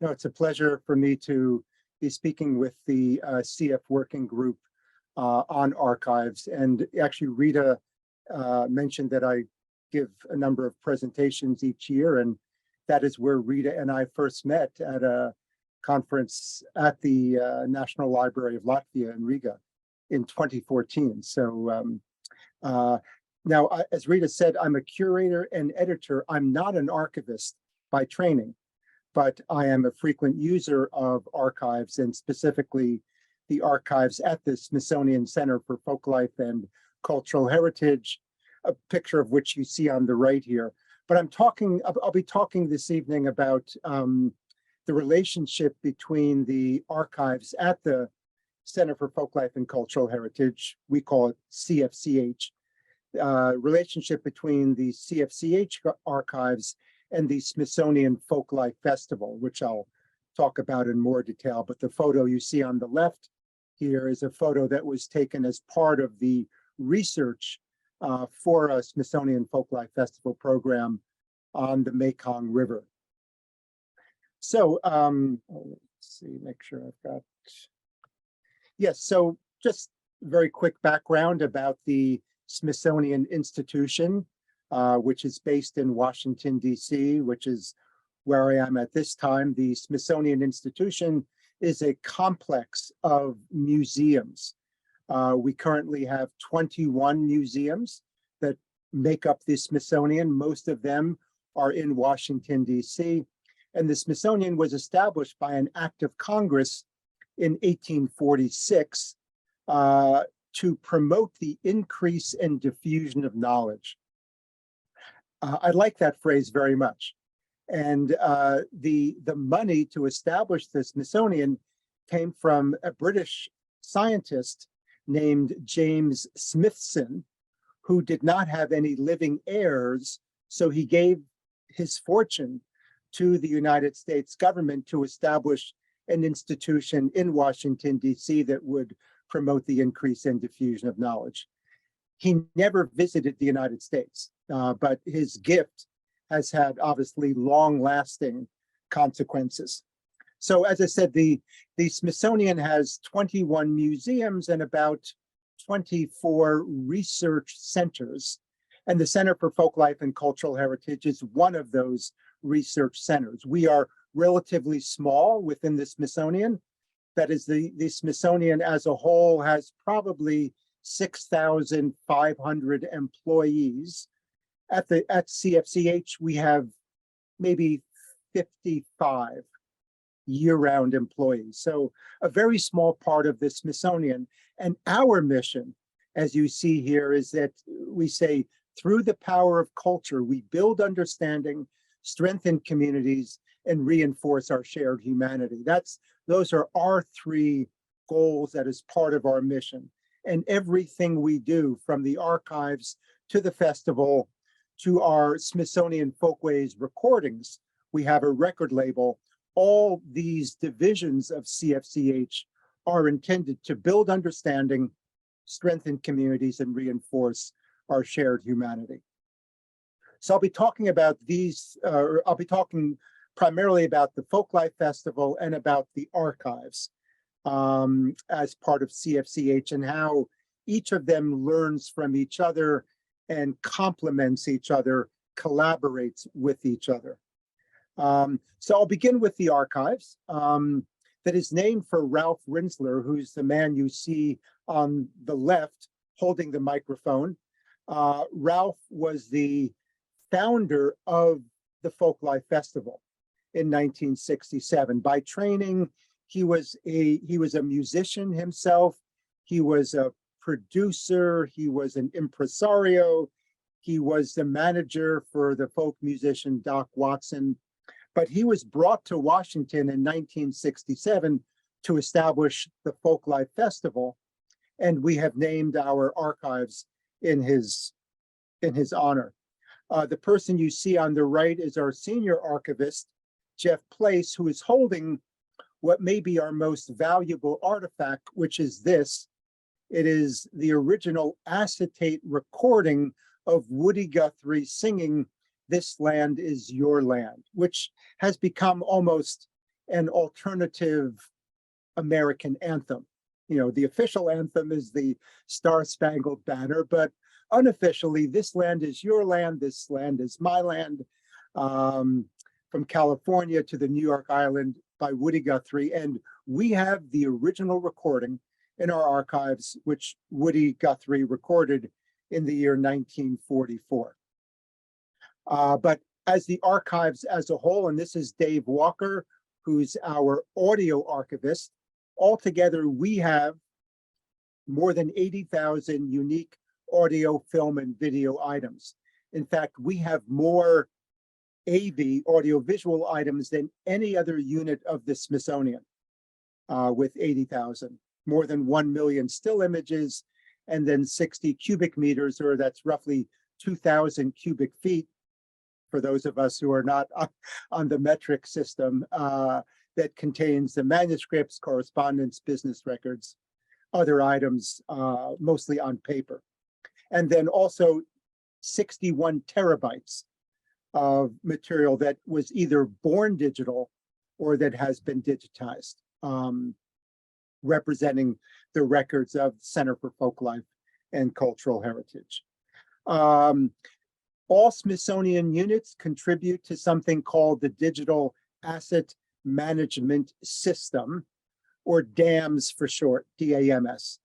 No, it's a pleasure for me to be speaking with the SIEF Working Group on archives. And actually, Rita mentioned that I give a number of presentations each year, and that is where Rita and I first met at a conference at the National Library of Latvia in Riga in 2014. So now, as Rita said, I'm a curator and editor. I'm not an archivist by training, but I am a frequent user of archives, and specifically the archives at the Smithsonian Center for Folklife and Cultural Heritage, a picture of which you see on the right here. But I'll be talking this evening about the relationship between the archives at the Center for Folklife and Cultural Heritage, we call it CFCH, relationship between the CFCH archives and the Smithsonian Folklife Festival, which I'll talk about in more detail. But the photo you see on the left here is a photo that was taken as part of the research for a Smithsonian Folklife Festival program on the Mekong River. So let's see, make sure I've got, yes, so just very quick background about the Smithsonian Institution, which is based in Washington, D.C., which is where I am at this time. The Smithsonian Institution is a complex of museums. We currently have 21 museums that make up the Smithsonian. Most of them are in Washington, D.C., and the Smithsonian was established by an act of Congress in 1846 to promote the increase and diffusion of knowledge. I like that phrase very much. And the money to establish the Smithsonian came from a British scientist named James Smithson, who did not have any living heirs. So he gave his fortune to the United States government to establish an institution in Washington, D.C. that would promote the increase and diffusion of knowledge. He never visited the United States, but his gift has had obviously long-lasting consequences. So as I said, the Smithsonian has 21 museums and about 24 research centers. And the Center for Folklife and Cultural Heritage is one of those research centers. We are relatively small within the Smithsonian. That is, the Smithsonian as a whole has probably 6,500 employees. At CFCH, we have maybe 55 year-round employees. So a very small part of the Smithsonian. And our mission, as you see here, is that we say, through the power of culture, we build understanding, strengthen communities, and reinforce our shared humanity. Those are our three goals that is part of our mission. And everything we do, from the archives to the festival to our Smithsonian Folkways recordings, we have a record label. All these divisions of CFCH are intended to build understanding, strengthen communities, and reinforce our shared humanity. So I'll be talking about these, I'll be talking primarily about the Folklife Festival and about the archives as part of CFCH, and how each of them learns from each other and complements each other, collaborates with each other. So I'll begin with the archives that is named for Ralph Rinsler, who's the man you see on the left holding the microphone. Ralph was the founder of the Folklife Festival in 1967. By training, he was a musician himself. He was a producer. He was an impresario. He was the manager for the folk musician Doc Watson. But he was brought to Washington in 1967 to establish the Folklife Festival, and we have named our archives in his honor. The person you see on the right is our senior archivist, Jeff Place, who is holding what may be our most valuable artifact, which is this. It is the original acetate recording of Woody Guthrie singing "This Land Is Your Land," which has become almost an alternative American anthem. You know, the official anthem is the Star-Spangled Banner, but unofficially, this land is your land, this land is my land, from California to the New York Island by Woody Guthrie. And we have the original recording in our archives, which Woody Guthrie recorded in the year 1944. But as the archives as a whole, and this is Dave Walker, who's our audio archivist, altogether we have more than 80,000 unique audio, film, and video items. In fact, we have more AV, audiovisual items, than any other unit of the Smithsonian, with 80,000. More than 1 million still images, and then 60 cubic meters, or that's roughly 2,000 cubic feet, for those of us who are not on the metric system, that contains the manuscripts, correspondence, business records, other items, mostly on paper. And then also 61 terabytes of material that was either born digital or that has been digitized, representing the records of Center for Folklife and Cultural Heritage. All Smithsonian units contribute to something called the Digital Asset Management System, or DAMS for short, DAMS.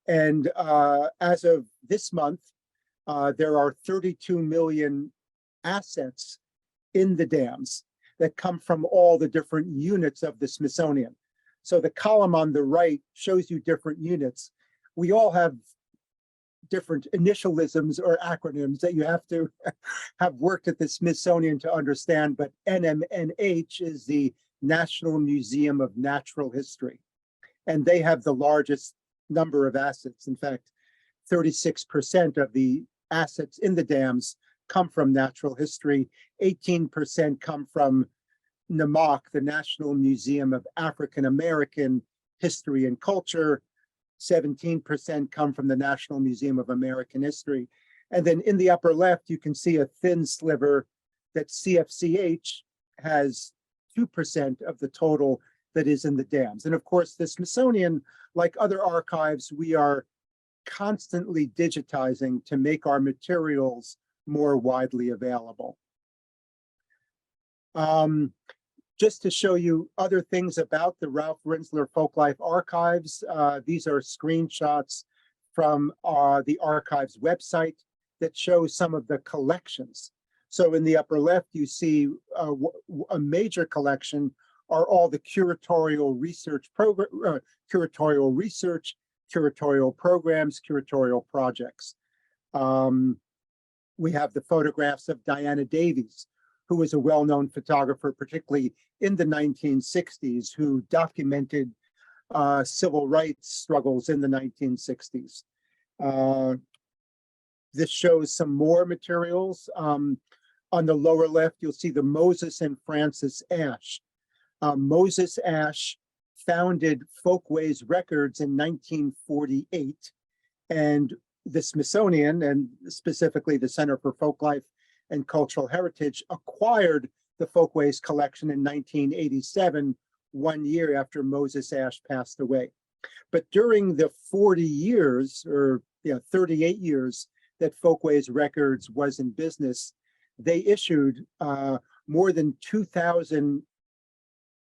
And as of this month, there are 32 million assets in the DAMS that come from all the different units of the Smithsonian. So the column on the right shows you different units. We all have different initialisms or acronyms that you have to have worked at the Smithsonian to understand, but NMNH is the National Museum of Natural History. And they have the largest number of assets. In fact, 36% of the assets in the dams come from natural history, 18% come from NMAC, the National Museum of African American History and Culture, 17% come from the National Museum of American History. And then in the upper left, you can see a thin sliver that CFCH has 2% of the total that is in the dams. And of course, the Smithsonian, like other archives, we are constantly digitizing to make our materials more widely available. Just to show you other things about the Ralph Rinzler Folklife archives, these are screenshots from the archives website that show some of the collections. So in the upper left, you see a major collection are all the curatorial research curatorial programs, curatorial projects. We have the photographs of Diana Davies, who was a well-known photographer, particularly in the 1960s, who documented civil rights struggles in the 1960s. This shows some more materials. On the lower left, you'll see the Moses and Frances Ash. Moses Ash founded Folkways Records in 1948, and the Smithsonian, and specifically the Center for Folklife and Cultural Heritage, acquired the Folkways collection in 1987, 1 year after Moses Ash passed away. But during the 40 years, or 38 years that Folkways Records was in business, they issued more than 2,000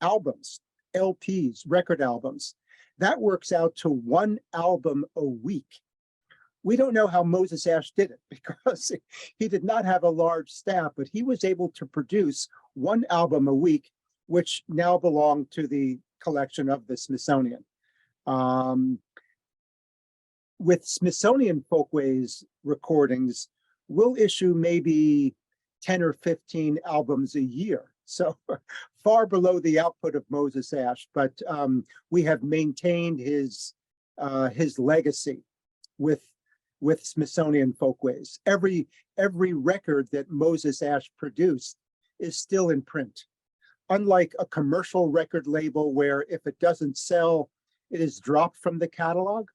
albums, LPs, record albums. That works out to 1 album a week. We don't know how Moses Ash did it because he did not have a large staff, but he was able to produce 1 album a week, which now belong to the collection of the Smithsonian. With Smithsonian Folkways recordings, we'll issue maybe 10 or 15 albums a year. So far below the output of Moses Ash, but we have maintained his legacy with Smithsonian Folkways. Every record that Moses Ash produced is still in print. Unlike a commercial record label where if it doesn't sell, it is dropped from the catalog,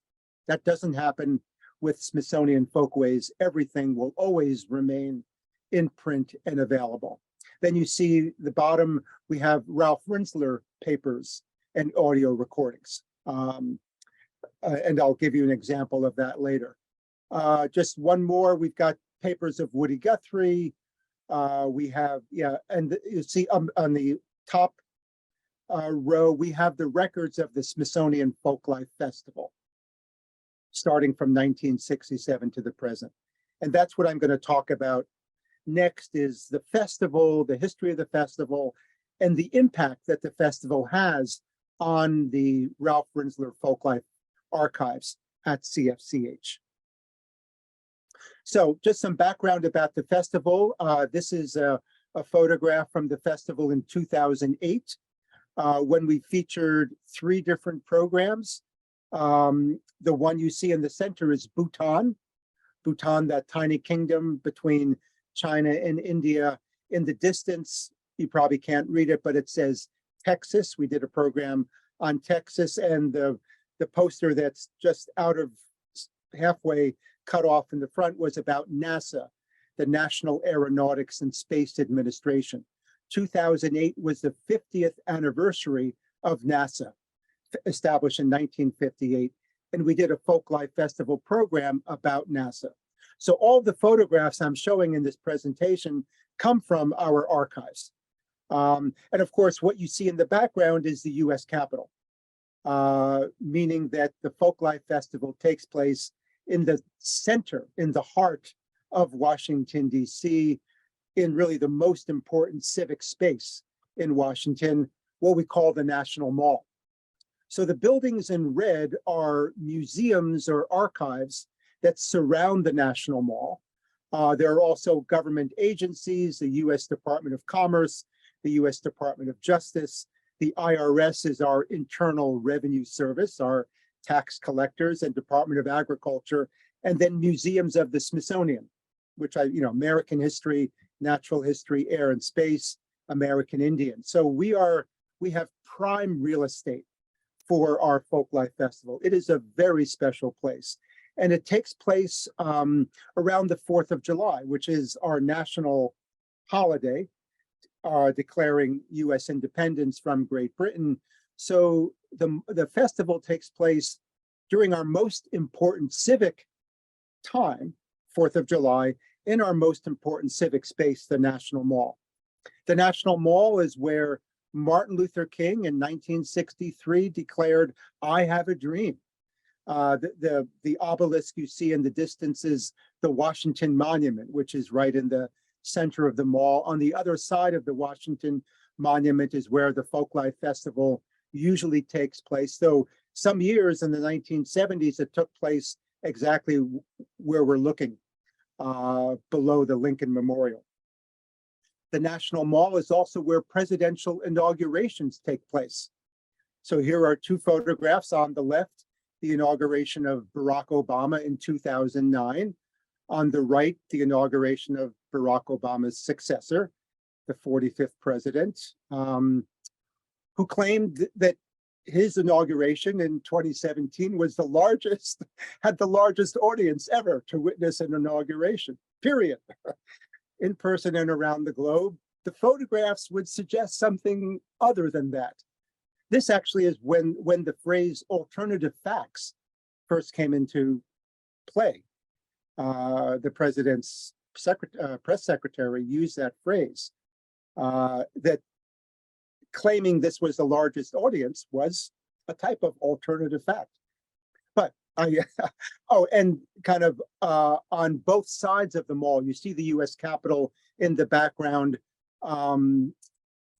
that doesn't happen with Smithsonian Folkways. Everything will always remain in print and available. Then you see the bottom, we have Ralph Rinsler papers and audio recordings. And I'll give you an example of that later. Just one more, we've got papers of Woody Guthrie. We have, and you see on the top row, we have the records of the Smithsonian Folklife Festival, starting from 1967 to the present. And that's what I'm going to talk about next, is the festival, the history of the festival, and the impact that the festival has on the Ralph Rinsler Folklife archives at CFCH. So just some background about the festival. This is a photograph from the festival in 2008, when we featured 3 different programs. The one you see in the center is Bhutan. Bhutan, that tiny kingdom between China and India. In the distance, you probably can't read it, but it says Texas. We did a program on Texas, and the poster that's just out of halfway cut off in the front was about NASA, the National Aeronautics and Space Administration. 2008 was the 50th anniversary of NASA, established in 1958, and we did a Folklife Festival program about NASA. So all the photographs I'm showing in this presentation come from our archives. And of course, what you see in the background is the US Capitol, meaning that the Folklife Festival takes place in the center, in the heart of Washington, D.C., in really the most important civic space in Washington, what we call the National Mall. So the buildings in red are museums or archives that surround the National Mall. There are also government agencies, the U.S. Department of Commerce, the U.S. Department of Justice. The IRS is our Internal Revenue Service, our tax collectors, and Department of Agriculture, and then museums of the Smithsonian, which American history, natural history, air and space, American Indian. So we have prime real estate for our Folklife Festival. It is a very special place. And it takes place around the 4th of July, which is our national holiday, declaring US independence from Great Britain. So the festival takes place during our most important civic time, 4th of July, in our most important civic space, the National Mall. The National Mall is where Martin Luther King in 1963 declared, "I have a dream." The obelisk you see in the distance is the Washington Monument, which is right in the center of the mall. On the other side of the Washington Monument is where the Folklife Festival usually takes place. Though some years in the 1970s, it took place exactly where we're looking, below the Lincoln Memorial. The National Mall is also where presidential inaugurations take place. So here are 2 photographs. On the left, the inauguration of Barack Obama in 2009. On the right, the inauguration of Barack Obama's successor, the 45th president, who claimed that his inauguration in 2017 was had the largest audience ever to witness an inauguration, period. In person and around the globe. The photographs would suggest something other than that. This actually is when the phrase alternative facts first came into play. The president's press secretary used that phrase, that claiming this was the largest audience was a type of alternative fact. But and kind of on both sides of the mall, you see the US Capitol in the background.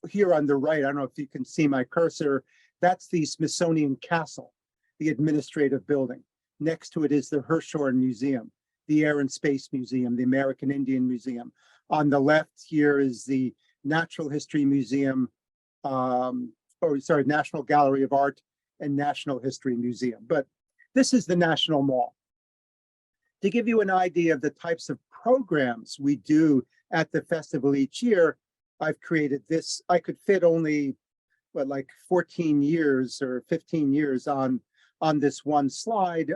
Here on the right, I don't know if you can see my cursor, that's the Smithsonian Castle, the administrative building. Next to it is the Hirshhorn Museum, the Air and Space Museum, the American Indian Museum. On the left here is the Natural History Museum, National Gallery of Art and National History Museum. But this is the National Mall. To give you an idea of the types of programs we do at the festival each year, I've created this. I could fit only, like 14 years or 15 years on this one slide.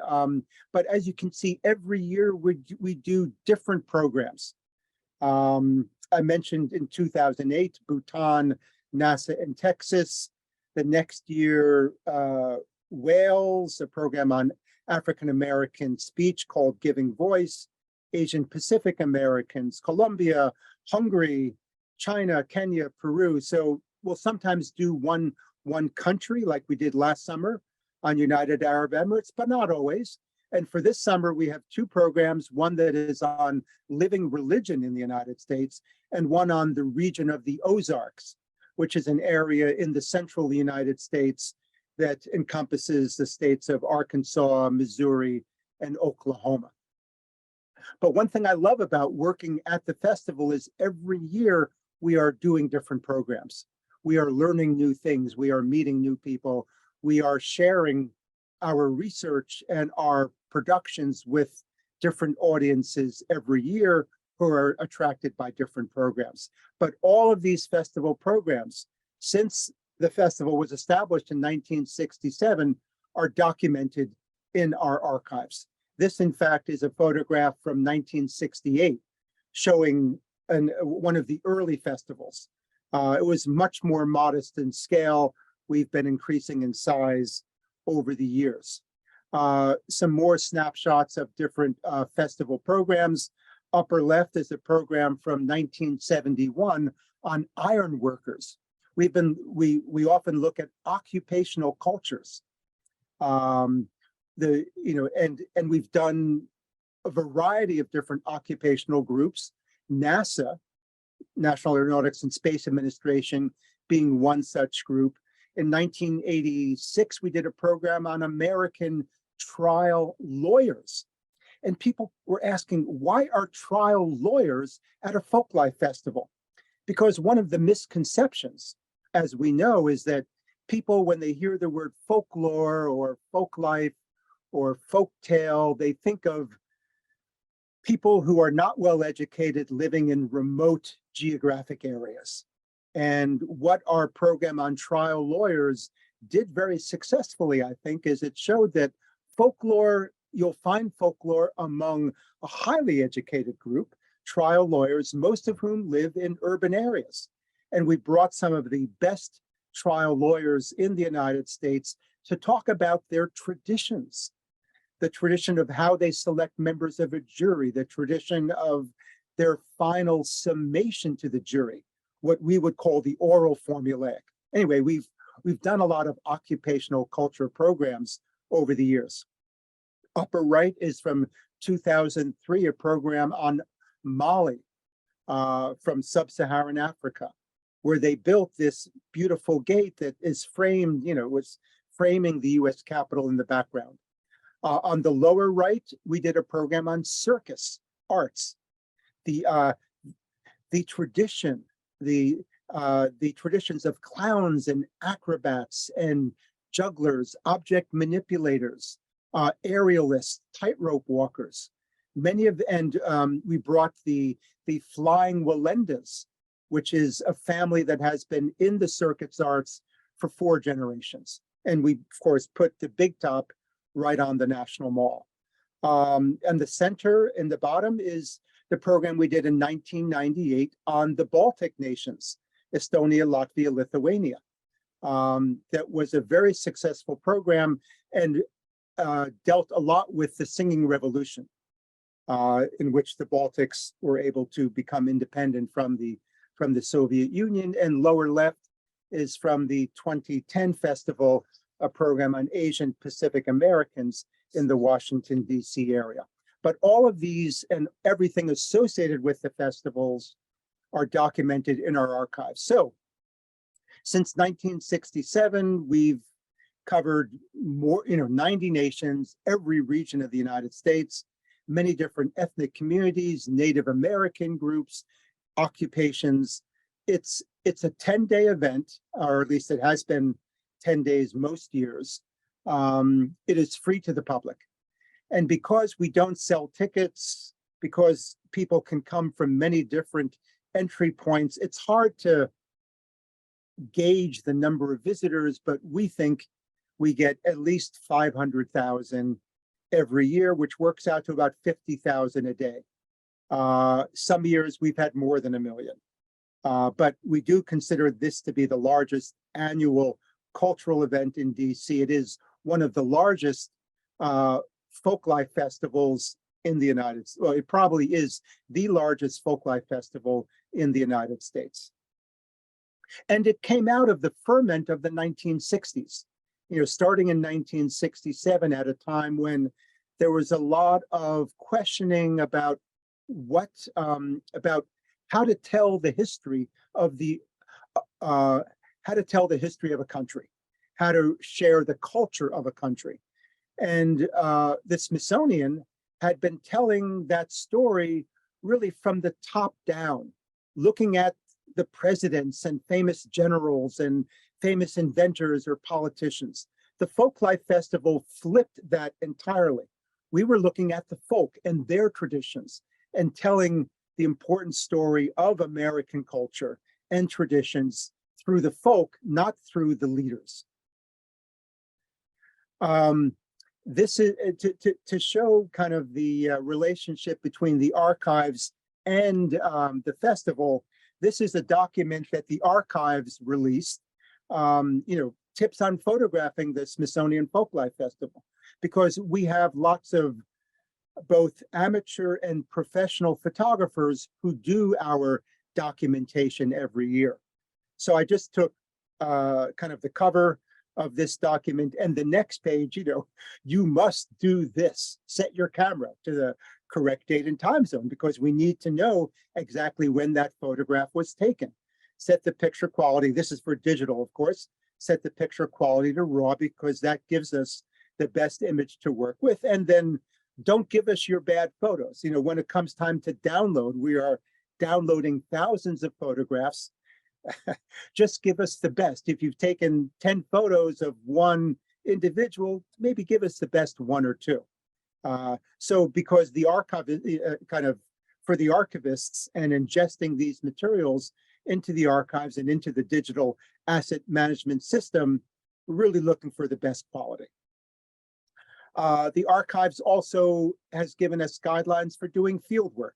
But as you can see, every year we do different programs. I mentioned in 2008, Bhutan, NASA, and Texas. The next year, Wales, a program on African American speech called Giving Voice, Asian Pacific Americans, Colombia, Hungary, China, Kenya, Peru. So we'll sometimes do one country like we did last summer on United Arab Emirates, but not always. And for this summer, we have two programs, one that is on living religion in the United States and one on the region of the Ozarks, which is an area in the central United States that encompasses the states of Arkansas, Missouri, and Oklahoma. But one thing I love about working at the festival is every year we are doing different programs. We are learning new things. We are meeting new people. We are sharing our research and our productions with different audiences every year who are attracted by different programs. But all of these festival programs, since the festival was established in 1967, are documented in our archives. This, in fact, is a photograph from 1968 showing one of the early festivals. It was much more modest in scale. We've been increasing in size over the years. Some more snapshots of different festival programs. Upper left is a program from 1971 on iron workers. We often look at occupational cultures. And we've done a variety of different occupational groups. NASA, National Aeronautics and Space Administration, being one such group. In 1986, we did a program on American trial lawyers. And people were asking, why are trial lawyers at a Folklife festival? Because one of the misconceptions, as we know, is that people, when they hear the word folklore or folklife or folktale, they think of people who are not well educated living in remote geographic areas. And what our program on trial lawyers did very successfully, I think, is it showed that folklore, you'll find folklore among a highly educated group, trial lawyers, most of whom live in urban areas. And we brought some of the best trial lawyers in the United States to talk about their traditions, the tradition of how they select members of a jury, the tradition of their final summation to the jury, what we would call the oral formulaic. Anyway, we've done a lot of occupational culture programs over the years. Upper right is from 2003, a program on Mali from sub-Saharan Africa, where they built this beautiful gate that is framed, was framing the US Capitol in the background. On the lower right, we did a program on circus arts, the tradition, the traditions of clowns and acrobats and jugglers, object manipulators, aerialists, tightrope walkers. We brought the flying Walendas, which is a family that has been in the circus arts for 4 generations. And we, of course, put the big top right on the National Mall. And the center in the bottom is the program we did in 1998 on the Baltic nations, Estonia, Latvia, Lithuania. That was a very successful program and dealt a lot with the singing revolution, in which the Baltics were able to become independent from the Soviet Union. And lower left is from the 2010 festival, a program on Asian Pacific Americans in the Washington, D.C. area. But all of these and everything associated with the festivals are documented in our archives. So since 1967, we've covered more, 90 nations, every region of the United States, many different ethnic communities, Native American groups, occupations. It's a 10-day event, or at least it has been 10 days most years. It is free to the public. And because we don't sell tickets, because people can come from many different entry points, it's hard to gauge the number of visitors, but we think we get at least 500,000 every year, which works out to about 50,000 a day. Some years we've had more than 1 million. But we do consider this to be the largest annual cultural event in DC. It is one of the largest folklife festivals in the United States. Well, it probably is the largest folklife festival in the United States. And it came out of the ferment of the 1960s, starting in 1967 at a time when there was a lot of questioning about about how to tell the history of a country, how to share the culture of a country. And the Smithsonian had been telling that story really from the top down, looking at the presidents and famous generals and famous inventors or politicians. The Folklife Festival flipped that entirely. We were looking at the folk and their traditions and telling the important story of American culture and traditions through the folk, not through the leaders. This is to show kind of the relationship between the archives and the festival. This is a document that the archives released, tips on photographing the Smithsonian Folklife Festival, because we have lots of both amateur and professional photographers who do our documentation every year. So I just took kind of the cover of this document, and the next page, you must do this. Set your camera to the correct date and time zone, because we need to know exactly when that photograph was taken. Set the picture quality. This is for digital, of course. Set the picture quality to RAW, because that gives us the best image to work with. And then don't give us your bad photos. When it comes time to download, we are downloading thousands of photographs. Just give us the best. If you've taken 10 photos of one individual, maybe give us the best 1 or 2. So because the archive kind of for the archivists and ingesting these materials into the archives and into the digital asset management system, we're really looking for the best quality. The archives also has given us guidelines for doing field work.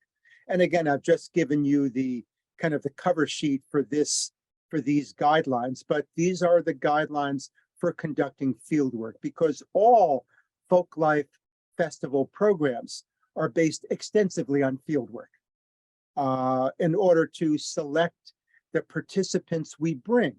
And again, I've just given you the kind of the cover sheet for these guidelines, but these are the guidelines for conducting field work, because all Folklife Festival programs are based extensively on field work in order to select the participants we bring.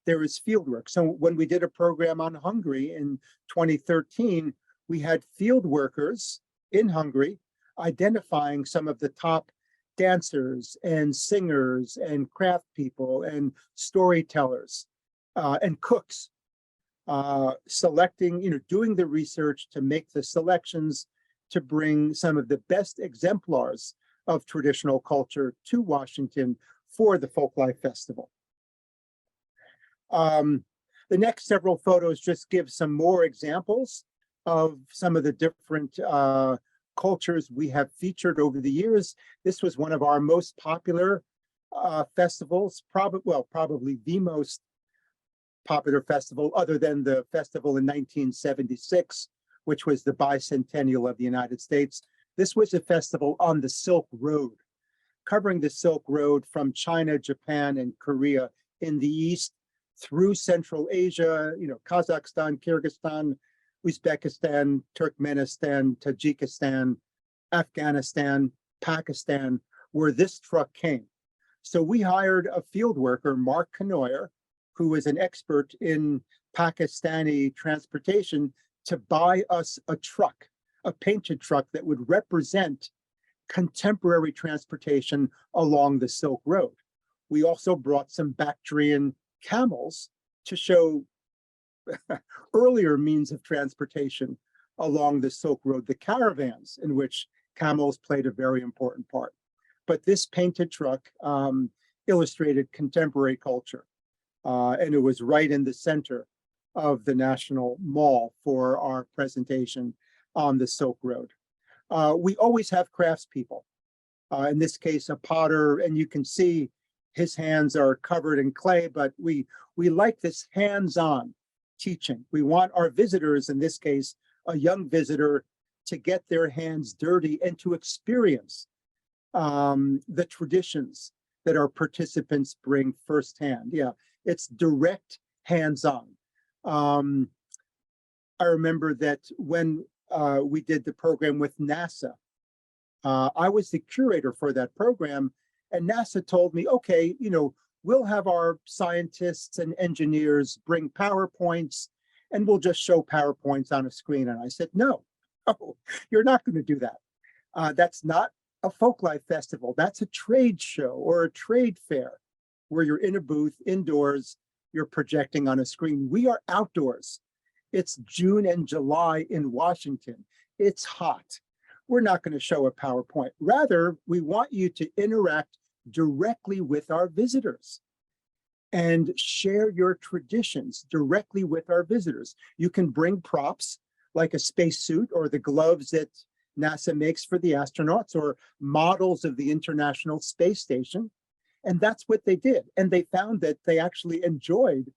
There is field work. So when we did a program on Hungary in 2013, we had field workers in Hungary identifying some of the top dancers and singers and craft people and storytellers and cooks, selecting, doing the research to make the selections to bring some of the best exemplars of traditional culture to Washington for the Folklife Festival. The next several photos just give some more examples of some of the different cultures we have featured over the years. This was one of our most popular festivals, probably the most popular festival, other than the festival in 1976, which was the bicentennial of the United States. This was a festival on the Silk Road, covering the Silk Road from China, Japan, and Korea in the east through Central Asia, Kazakhstan, Kyrgyzstan, Uzbekistan, Turkmenistan, Tajikistan, Afghanistan, Pakistan, where this truck came. So we hired a field worker, Mark Kanoyer, who was an expert in Pakistani transportation, to buy us a truck, a painted truck that would represent contemporary transportation along the Silk Road. We also brought some Bactrian camels to show earlier means of transportation along the Silk Road, the caravans in which camels played a very important part. But this painted truck illustrated contemporary culture, and it was right in the center of the National Mall for our presentation on the Silk Road. We always have craftspeople, in this case a potter, and you can see his hands are covered in clay, but we like this hands-on teaching. We want our visitors, in this case, a young visitor, to get their hands dirty and to experience the traditions that our participants bring firsthand. Yeah, it's direct, hands-on. I remember that when we did the program with NASA, I was the curator for that program, and NASA told me, okay, we'll have our scientists and engineers bring PowerPoints, and we'll just show PowerPoints on a screen. And I said, no, you're not going to do that. That's not a Folklife festival. That's a trade show or a trade fair where you're in a booth indoors, you're projecting on a screen. We are outdoors. It's June and July in Washington. It's hot. We're not going to show a PowerPoint. Rather, we want you to interact directly with our visitors and share your traditions directly with our visitors. You can bring props like a spacesuit or the gloves that NASA makes for the astronauts or models of the International Space Station. And that's what they did. And they found that they actually enjoyed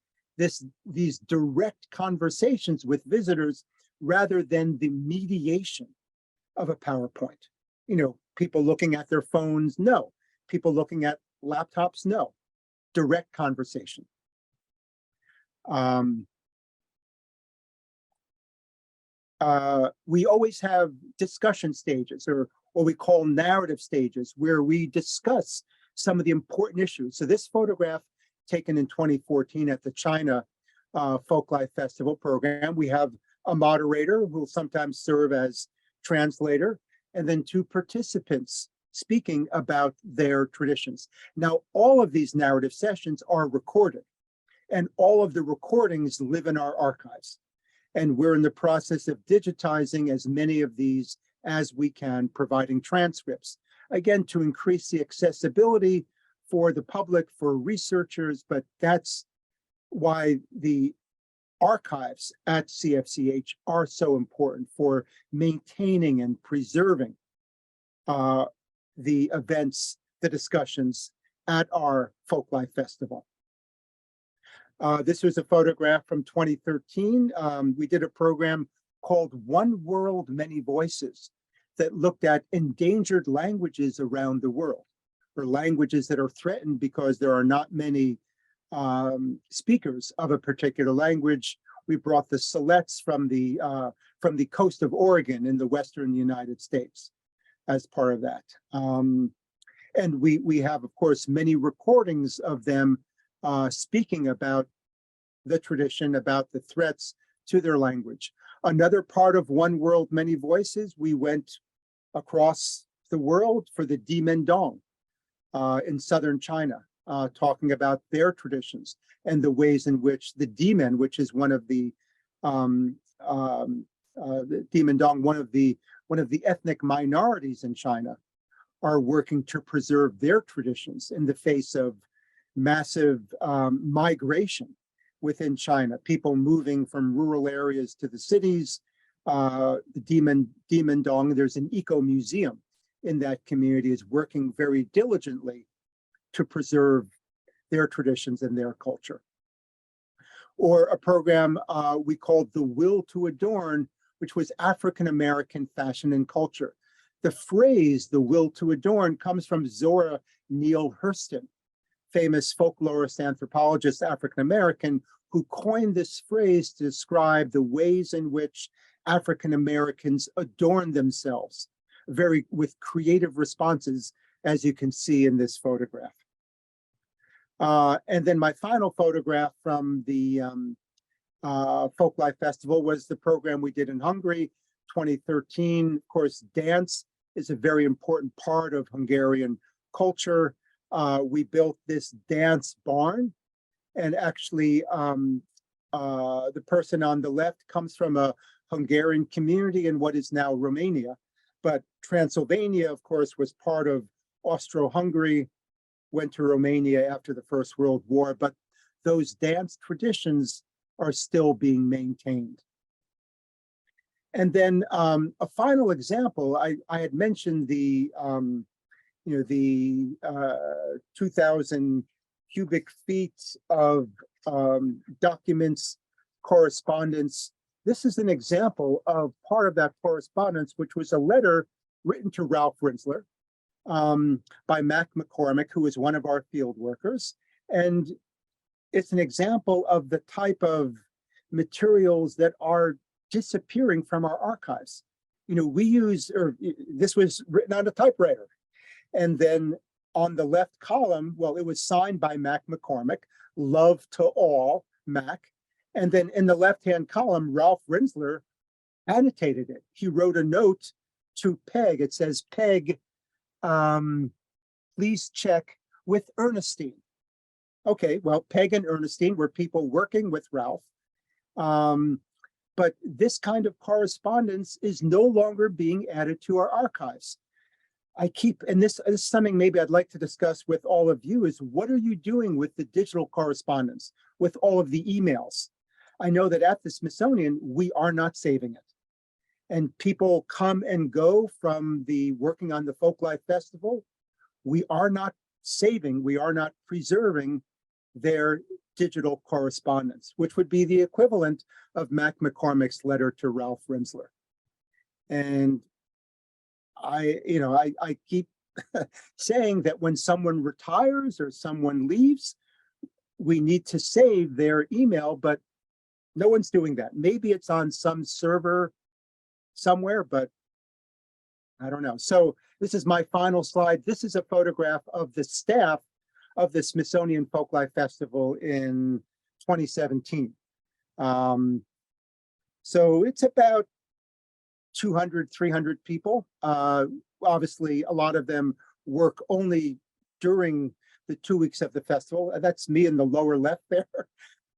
these direct conversations with visitors rather than the mediation of a PowerPoint. People looking at their phones, no. People looking at laptops, no. Direct conversation. We always have discussion stages, or what we call narrative stages, where we discuss some of the important issues. So this photograph taken in 2014 at the China Folklife Festival program, we have a moderator who will sometimes serve as translator, and then two participants speaking about their traditions. Now, all of these narrative sessions are recorded, and all of the recordings live in our archives. And we're in the process of digitizing as many of these as we can, providing transcripts, again, to increase the accessibility for the public, for researchers, but that's why the archives at CFCH are so important for maintaining and preserving the events, the discussions at our Folklife Festival. This was a photograph from 2013. We did a program called One World, Many Voices that looked at endangered languages around the world, or languages that are threatened because there are not many speakers of a particular language. We brought the Silex from the coast of Oregon in the Western United States as part of that. And we have, of course, many recordings of them speaking about the tradition, about the threats to their language. Another part of One World, Many Voices, we went across the world for the Dimendong in southern China, talking about their traditions and the ways in which the Dimen, which is one of the Dimendong, one of the ethnic minorities in China, are working to preserve their traditions in the face of massive migration within China, people moving from rural areas to the cities. The Dimendong, there's an eco-museum in that community, is working very diligently to preserve their traditions and their culture. Or a program we called The Will to Adorn, which was African-American fashion and culture. The phrase, the will to adorn, comes from Zora Neale Hurston, famous folklorist, anthropologist, African-American, who coined this phrase to describe the ways in which African-Americans adorn themselves, with creative responses, as you can see in this photograph. And then my final photograph from the Folklife Festival was the program we did in Hungary, 2013. Of course, dance is a very important part of Hungarian culture. We built this dance barn, and actually the person on the left comes from a Hungarian community in what is now Romania. But Transylvania, of course, was part of Austro-Hungary, went to Romania after the First World War, but those dance traditions are still being maintained. And then a final example, I had mentioned the 2,000 cubic feet of documents, correspondence. This is an example of part of that correspondence, which was a letter written to Ralph Rinzler by Mac McCormick, who is one of our field workers. And it's an example of the type of materials that are disappearing from our archives. We use, or this was written on a typewriter. And then on the left column, well, it was signed by Mac McCormick, love to all, Mac. And then in the left-hand column, Ralph Rinsler annotated it. He wrote a note to Peg. It says, Peg, please check with Ernestine. Okay, well, Peg and Ernestine were people working with Ralph. But this kind of correspondence is no longer being added to our archives. And this is something maybe I'd like to discuss with all of you, is what are you doing with the digital correspondence, with all of the emails? I know that at the Smithsonian, we are not saving it. And people come and go from the working on the Folklife Festival. We are not saving, we are not preserving their digital correspondence, which would be the equivalent of Mac McCormick's letter to Ralph Rinsler. And I keep saying that when someone retires or someone leaves, we need to save their email, but no one's doing that. Maybe it's on some server somewhere, but I don't know. So this is my final slide. This is a photograph of the staff of the Smithsonian Folklife Festival in 2017. So it's about 200, 300 people. Obviously, a lot of them work only during the 2 weeks of the festival. That's me in the lower left there.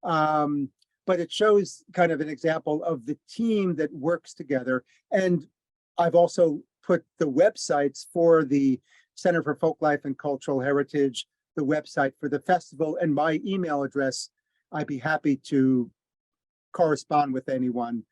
But it shows kind of an example of the team that works together. And I've also put the websites for the Center for Folklife and Cultural Heritage, the website for the festival, and my email address. I'd be happy to correspond with anyone